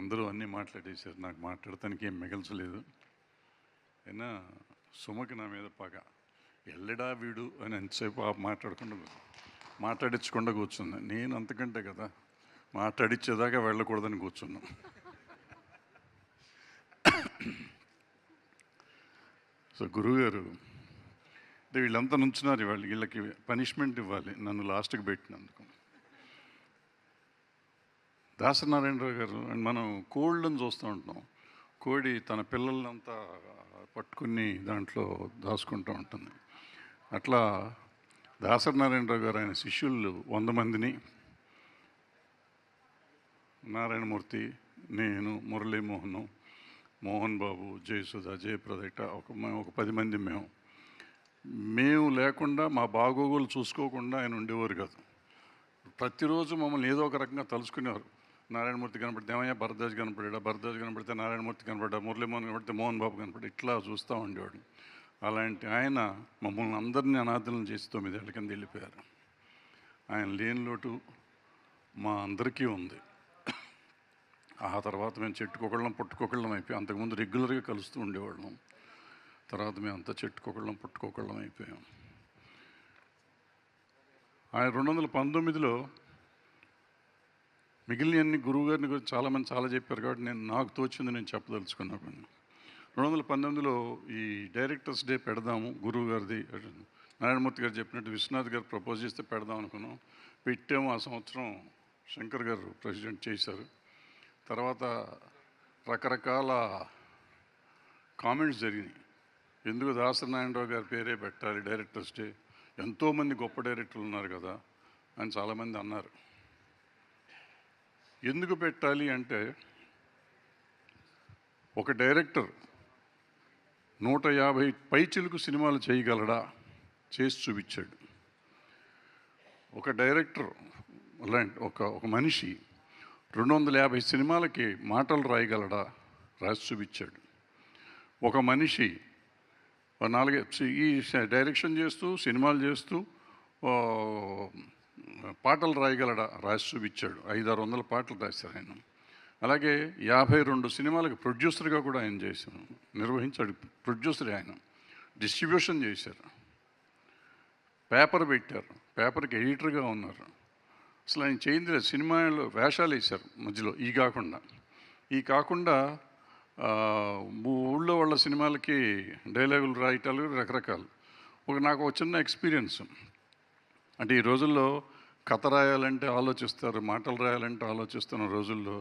అందరూ అన్నీ మాట్లాడేశారు. నాకు మాట్లాడటానికి ఏం మిగల్చలేదు. అయినా సుమకి నా మీద పగ. ఎల్లడా వీడు అని ఎంతసేపు మాట్లాడించకుండా కూర్చున్నా. నేను అంతకంటే కదా మాట్లాడించేదాకా వెళ్ళకూడదని కూర్చున్నా. సో గురువుగారు అంటే వీళ్ళంతా నుంచున్నారు. వీళ్ళకి పనిష్మెంట్ ఇవ్వాలి నన్ను లాస్ట్కి పెట్టినందుకు. దాసనారాయణరావు గారు అండ్ మనం కోళ్ళని చూస్తూ ఉంటాం. కోడి తన పిల్లలంతా పట్టుకుని దాంట్లో దాచుకుంటూ ఉంటుంది. అట్లా దాసనారాయణరావు గారు ఆయన శిష్యులు 100 మందిని, నారాయణమూర్తి, నేను, మురళీమోహను, మోహన్ బాబు, జయసుధ, జయప్రద ఇట్లా ఒక 10 మంది మేము లేకుండా మా బాగోగులు చూసుకోకుండా ఆయన ఉండేవారు కాదు. ప్రతిరోజు మమ్మల్ని ఏదో ఒక రకంగా తలుచుకునేవారు. నారాయణమూర్తి కనపడితే ఏమయ్యా భరద్వాజ్ కనపడ్డా, భరద్వాజ్ కనపడితే నారాయణమూర్తి కనపడ్డా, మురళీమోహన్ కనపడితే మోహన్ బాబు కనపడ్డా, ఇట్లా చూస్తూ ఉండేవాడు. అలాంటి ఆయన మమ్మల్ని అందరినీ అనాథలను చేసి 9 ఏళ్ల కింద వెళ్ళిపోయారు. ఆయన లేని లోటు మా అందరికీ ఉంది. ఆ తర్వాత మేము చెట్టుకొకళ్ళం పుట్టుకొకళ్ళం అయిపోయాం. అంతకుముందు రెగ్యులర్గా కలుస్తూ ఉండేవాళ్ళం. తర్వాత మేము అంతా చెట్టుకొకళ్ళం పుట్టుకొకళ్ళం అయిపోయాం. ఆయన 2019లో మిగిలినన్ని గురువుగారిని గురించి చాలామంది చాలా చెప్పారు కాబట్టి నాకు తోచింది నేను చెప్పదలుచుకున్నాను. 2019లో ఈ డైరెక్టర్స్ డే పెడదాము గురువు గారిది, నారాయణమూర్తి గారు చెప్పినట్టు విశ్వనాథ్ గారు ప్రపోజ్ చేస్తే పెడదాం అనుకున్నాం. పెట్టాము. ఆ సంవత్సరం శంకర్ గారు ప్రెసిడెంట్ చేశారు. తర్వాత రకరకాల కామెంట్స్ జరిగినాయి. ఎందుకు దాసనారాయణరావు గారి పేరే పెట్టాలి డైరెక్టర్స్ డే, ఎంతోమంది గొప్ప డైరెక్టర్లు ఉన్నారు కదా అని చాలామంది అన్నారు. ఎందుకు పెట్టాలి అంటే ఒక డైరెక్టర్ 150 పైచిలుకు సినిమాలు చేయగలడా, చేసి చూపించాడు. ఒక డైరెక్టర్ అలాంటి ఒక మనిషి 250 సినిమాలకి మాటలు రాయగలడా, రాసి చూపించాడు. ఒక మనిషి 4 ఈ డైరెక్షన్ చేస్తూ సినిమాలు చేస్తూ పాటలు రాయగలడా, రాసి చూపించాడు. 500-600 పాటలు రాశారు ఆయన. అలాగే 52 సినిమాలకు ప్రొడ్యూసర్గా కూడా ఆయన చేశాను, నిర్వహించాడు. ప్రొడ్యూసర్ ఆయన. డిస్ట్రిబ్యూషన్ చేశారు, పేపర్ పెట్టారు, పేపర్కి ఎడిటర్గా ఉన్నారు. అసలు ఆయన చేయింది లేదు. సినిమాలో వేషాలు వేశారు మధ్యలో. ఈ కాకుండా ఊళ్ళో వాళ్ళ సినిమాలకి డైలాగులు రాయటాలు రకరకాలు. నాకు ఒక చిన్న ఎక్స్పీరియన్స్. అంటే ఈ రోజుల్లో కథ రాయాలంటే ఆలోచిస్తారు, మాటలు రాయాలంటే ఆలోచిస్తున్న రోజుల్లో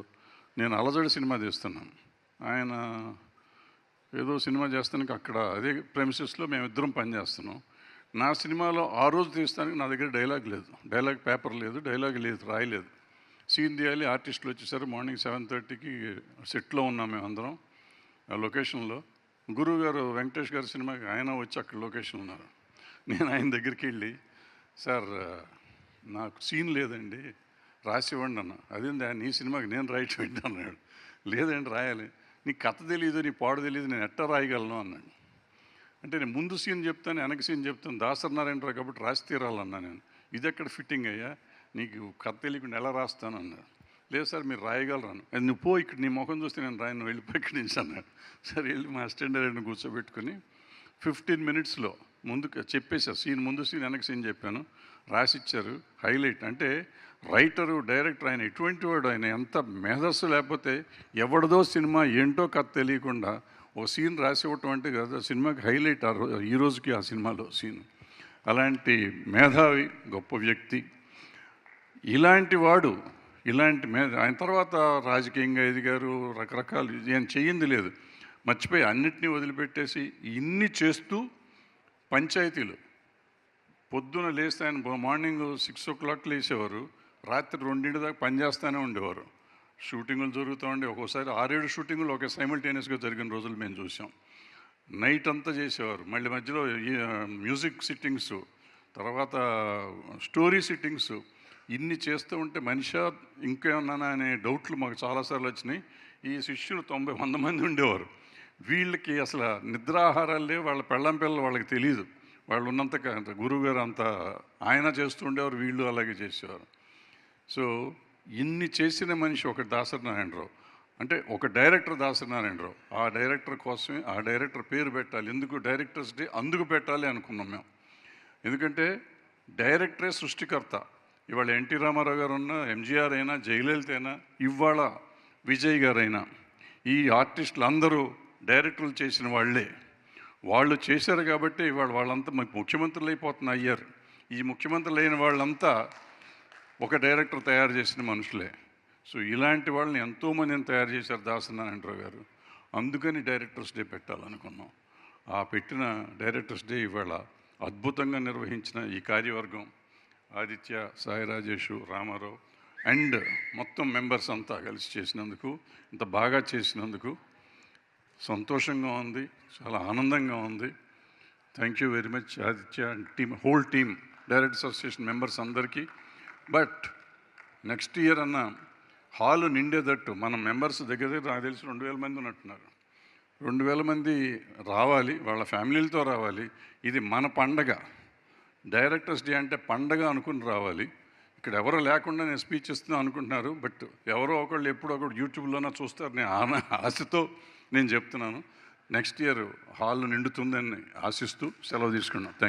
నేను అలజడి సినిమా తీస్తున్నాను. ఆయన ఏదో సినిమా చేస్తానికి అక్కడ అదే ప్రెమిసెస్లో మేమిద్దరం పనిచేస్తున్నాం. నా సినిమాలో ఆ రోజు తీస్తానికి నా దగ్గర డైలాగ్ లేదు, డైలాగ్ పేపర్ లేదు, డైలాగ్ లేదు, రాయలేదు. సీన్ తీయాలి, ఆర్టిస్టులు వచ్చేసారు. మార్నింగ్ 7:30కి సెట్లో ఉన్నాం మేము అందరం ఆ లొకేషన్లో. గురువు గారు వెంకటేష్ గారి సినిమాకి ఆయన వచ్చి అక్కడ లొకేషన్ ఉన్నారు. నేను ఆయన దగ్గరికి వెళ్ళి, సార్ నాకు సీన్ లేదండి, రాసి ఇవ్వండి అన్న. అదేందా నీ సినిమాకి నేను రైట్ పెట్టాను అన్నాడు. లేదండి రాయాలి. నీకు కథ తెలియదు, నీ పాడు తెలియదు, నేను ఎట్టా రాయగలను అన్నాడు. అంటే నేను ముందు సీన్ చెప్తాను, వెనక సీన్ చెప్తాను, దాసనారాయణరావు కాబట్టి రాసి తీరాలన్నా నేను. ఇది ఎక్కడ ఫిట్టింగ్ అయ్యా, నీకు కథ తెలియకుండా ఎలా రాస్తాను అన్నాడు. లేదు సార్ మీరు రాయగలరాను. అది నువ్వు పో, ఇక్కడ నీ ముఖం చూస్తే నేను రాయను, వెళ్ళిపోయి ఇక్కడి నుంచి అన్నాడు. సరే వెళ్ళి మా అసిస్టెంట్ డైరెక్టర్ని కూర్చోబెట్టుకుని 15 మినిట్స్లో ముందుకు చెప్పేశారు. సీన్ ముందు సీన్ వెనక సీన్ చెప్పాను, రాసిచ్చారు. హైలైట్ అంటే రైటరు డైరెక్టర్ ఆయన ఎటువంటి వాడు, ఆయన ఎంత మేధస్సు. లేకపోతే ఎవరిదో సినిమా ఏంటో కథ తెలియకుండా ఒక సీన్ రాసి ఇవ్వటం అంటే కదా సినిమాకి హైలైట్. ఈ రోజుకి ఆ సినిమాలో సీన్. అలాంటి మేధావి, గొప్ప వ్యక్తి. ఇలాంటి వాడు, ఆయన తర్వాత రాజకీయంగా ఎదిగారు, రకరకాలు. నేను చెయ్యింది లేదు, మర్చిపోయి అన్నిటినీ వదిలిపెట్టేసి ఇన్ని చేస్తూ పంచాయతీలు పొద్దున లేస్తే ఆయన మార్నింగ్ 6 o'clock లేచేవారు, రాత్రి 2 దాకా పనిచేస్తూనే ఉండేవారు. షూటింగులు జరుగుతూ ఉండే, ఒక్కోసారి 6-7 షూటింగులు ఒకే సైమల్టేనియస్గా జరిగిన రోజులు మేము చూసాం. నైట్ అంతా చేసేవారు. మళ్ళీ మధ్యలో మ్యూజిక్ సిట్టింగ్స్, తర్వాత స్టోరీ సిట్టింగ్స్. ఇన్ని చేస్తూ ఉంటే మనిషి ఇంకేమన్నా అనే డౌట్లు మాకు చాలాసార్లు వచ్చినాయి. ఈ శిష్యులు 90-100 మంది ఉండేవారు. వీళ్ళకి అసలు నిద్రాహారాలు లేవు, వాళ్ళ పెళ్ళం పిల్లలు వాళ్ళకి తెలియదు. వాళ్ళు ఉన్నంత గురువుగారు అంతా ఆయన చేస్తూ ఉండేవారు, వీళ్ళు అలాగే చేసేవారు. సో ఇన్ని చేసిన మనిషి ఒక దాసనారాయణరావు. అంటే ఒక డైరెక్టర్ దాసనారాయణరావు, ఆ డైరెక్టర్ కోసమే ఆ డైరెక్టర్ పేరు పెట్టాలి. ఎందుకు డైరెక్టర్స్ డే అందుకు పెట్టాలి అనుకున్నాం మేము. ఎందుకంటే డైరెక్టరే సృష్టికర్త. ఇవాళ ఎన్టీ రామారావు గారు ఉన్నా, ఎంజీఆర్ అయినా, జయలలిత అయినా, ఇవాళ విజయ్ గారైనా, ఈ ఆర్టిస్టులు అందరూ డైరెక్టర్లు చేసిన వాళ్ళే. వాళ్ళు చేశారు కాబట్టి ఇవాళ వాళ్ళంతా ముఖ్యమంత్రులు అయ్యారు. ఈ ముఖ్యమంత్రులు అయిన వాళ్ళంతా ఒక డైరెక్టర్ తయారు చేసిన మనుషులే. సో ఇలాంటి వాళ్ళని ఎంతోమందిని తయారు చేశారు దాసనారాయణరావు గారు. అందుకని డైరెక్టర్స్ డే పెట్టాలనుకున్నాం. ఆ పెట్టిన డైరెక్టర్స్ డే ఇవాళ అద్భుతంగా నిర్వహించిన ఈ కార్యవర్గం, ఆదిత్య, సాయి రాజేషు, రామారావు అండ్ మొత్తం మెంబర్స్ అంతా కలిసి చేసినందుకు, ఇంత బాగా చేసినందుకు సంతోషంగా ఉంది, చాలా ఆనందంగా ఉంది. Thank you very much Aditya and team, whole team, directors association members అందరికీ. బట్ నెక్స్ట్ ఇయర్ అన్న హాలు నిండేటట్టు మన మెంబర్స్ దగ్గర నాకు తెలిసి 2000 మంది ఉన్నట్టున్నారు. 2000 మంది రావాలి, వాళ్ళ ఫ్యామిలీలతో రావాలి. ఇది మన పండగ. డైరెక్టర్స్ డే అంటే పండగ అనుకుని రావాలి. ఇక్కడ ఎవరో లేకుండా నేను స్పీచ్ ఇస్తున్నా అనుకుంటున్నారు. బట్ ఎవరో ఒకళ్ళు ఎప్పుడో ఒకటి యూట్యూబ్లోనే చూస్తారు. నేను ఆశతో నేను చెప్తున్నాను. నెక్స్ట్ ఇయర్ హాల్ నిండుతుందని ఆశిస్తూ సెలవు తీసుకున్నాను. థ్యాంక్